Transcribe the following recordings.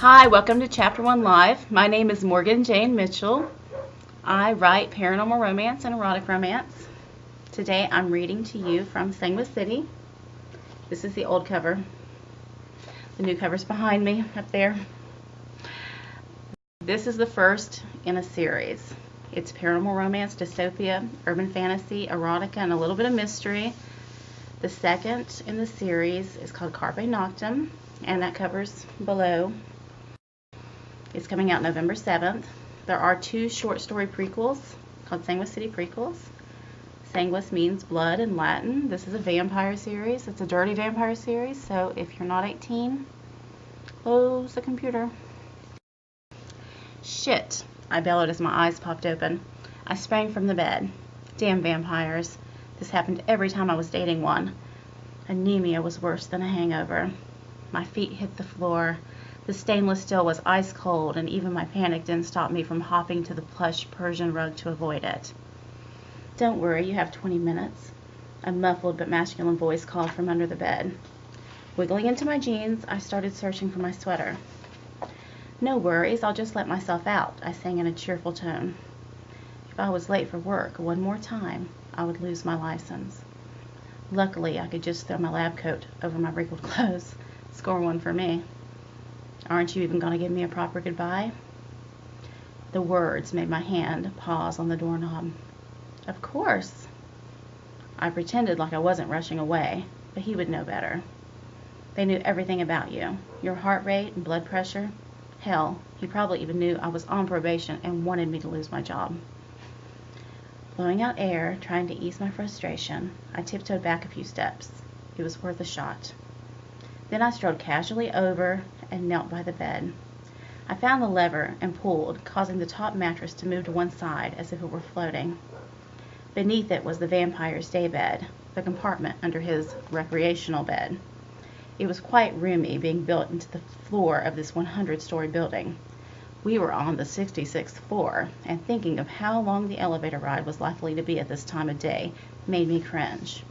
Hi, welcome to Chapter 1 Live. My name is Morgan Jane Mitchell. I write paranormal romance and erotic romance. Today I'm reading to you from Sanguis City. This is the old cover. The new cover's behind me up there. This is the first in a series. It's paranormal romance, dystopia, urban fantasy, erotica, and a little bit of mystery. The second in the series is called Carpe Noctem, and that cover's below. It's coming out November 7th. There are two short story prequels called Sanguis City prequels. Sanguis means blood in Latin. This is a vampire series. It's a dirty vampire series, so if you're not 18, close the computer. Shit, I bellowed as my eyes popped open. I sprang from the bed. Damn vampires. This happened every time I was dating one. Anemia was worse than a hangover. My feet hit the floor. The stainless steel was ice cold, and even my panic didn't stop me from hopping to the plush Persian rug to avoid it. Don't worry, you have 20 minutes. A muffled but masculine voice called from under the bed. Wiggling into my jeans, I started searching for my sweater. No worries, I'll just let myself out, I sang in a cheerful tone. If I was late for work one more time, I would lose my license. Luckily, I could just throw my lab coat over my wrinkled clothes. Score one for me. Aren't you even going to give me a proper goodbye? The words made my hand pause on the doorknob. Of course. I pretended like I wasn't rushing away, but he would know better. They knew everything about you. Your heart rate and blood pressure. Hell, he probably even knew I was on probation and wanted me to lose my job. Blowing out air, trying to ease my frustration, I tiptoed back a few steps. It was worth a shot. Then I strode casually over and knelt by the bed. I found the lever and pulled, causing the top mattress to move to one side as if it were floating. Beneath it was the vampire's daybed, the compartment under his recreational bed. It was quite roomy, being built into the floor of this 100-story building. We were on the 66th floor, and thinking of how long the elevator ride was likely to be at this time of day made me cringe.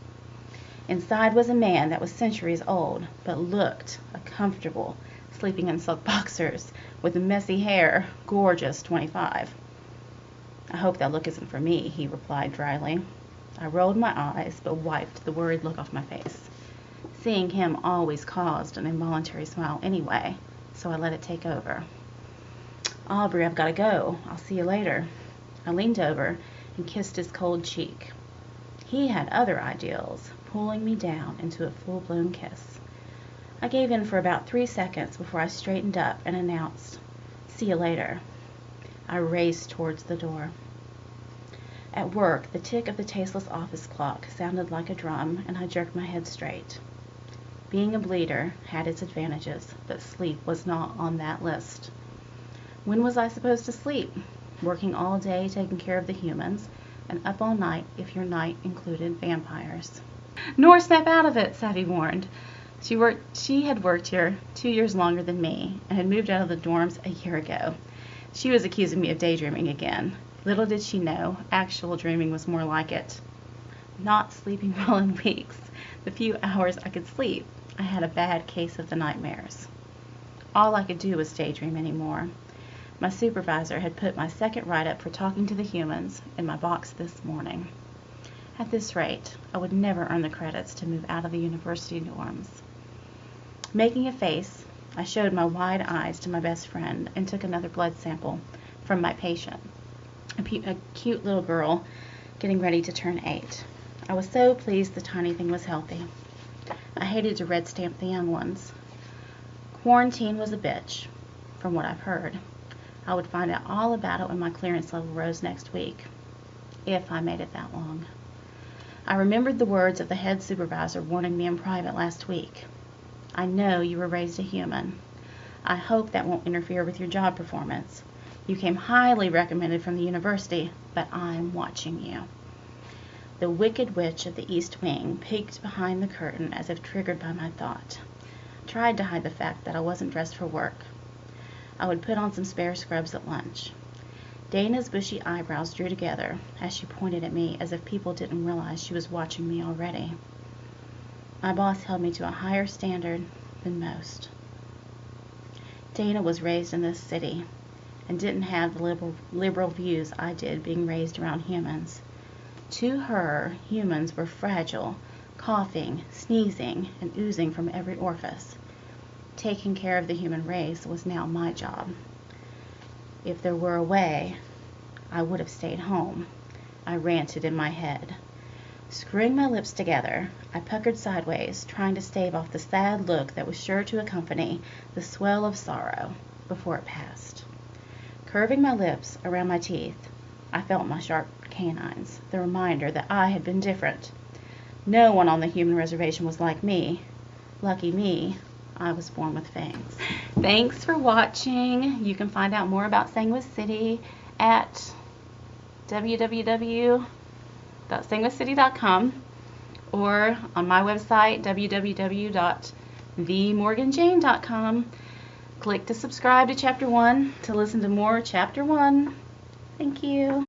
Inside was a man that was centuries old, but looked comfortable, sleeping in silk boxers, with messy hair, gorgeous 25. I hope that look isn't for me, he replied dryly. I rolled my eyes, but wiped the worried look off my face. Seeing him always caused an involuntary smile anyway, so I let it take over. Aubrey, I've got to go. I'll see you later. I leaned over and kissed his cold cheek. He had other ideals, pulling me down into a full-blown kiss. I gave in for about 3 seconds before I straightened up and announced, "See you later." I raced towards the door. At work, the tick of the tasteless office clock sounded like a drum, and I jerked my head straight. Being a bleeder had its advantages, but sleep was not on that list. When was I supposed to sleep? Working all day taking care of the humans, and up all night if your night included vampires. Nor snap out of it, Savvy warned. She had worked here 2 years longer than me and had moved out of the dorms a year ago. She was accusing me of daydreaming again. Little did she know, actual dreaming was more like it. Not sleeping well in weeks. The few hours I could sleep, I had a bad case of the nightmares. All I could do was daydream anymore. My supervisor had put my second write-up for talking to the humans in my box this morning. At this rate, I would never earn the credits to move out of the university dorms. Making a face, I showed my wide eyes to my best friend and took another blood sample from my patient, a cute little girl getting ready to turn 8. I was so pleased the tiny thing was healthy. I hated to red stamp the young ones. Quarantine was a bitch, from what I've heard. I would find out all about it when my clearance level rose next week, if I made it that long. I remembered the words of the head supervisor warning me in private last week. I know you were raised a human. I hope that won't interfere with your job performance. You came highly recommended from the university, but I'm watching you. The Wicked Witch of the East Wing peeked behind the curtain as if triggered by my thought. Tried to hide the fact that I wasn't dressed for work. I would put on some spare scrubs at lunch. Dana's bushy eyebrows drew together as she pointed at me as if people didn't realize she was watching me already. My boss held me to a higher standard than most. Dana was raised in this city and didn't have the liberal views I did being raised around humans. To her, humans were fragile, coughing, sneezing, and oozing from every orifice. Taking care of the human race was now my job. If there were a way, I would have stayed home, I ranted in my head. Screwing my lips together, I puckered sideways, trying to stave off the sad look that was sure to accompany the swell of sorrow before it passed. Curving my lips around my teeth, I felt my sharp canines, the reminder that I had been different. No one on the Human Reservation was like me. Lucky me, I was born with fangs. Thanks for watching. You can find out more about Sanguis City at www.sanguiscity.com or on my website, www.themorganjane.com. Click to subscribe to Chapter 1 to listen to more Chapter 1. Thank you.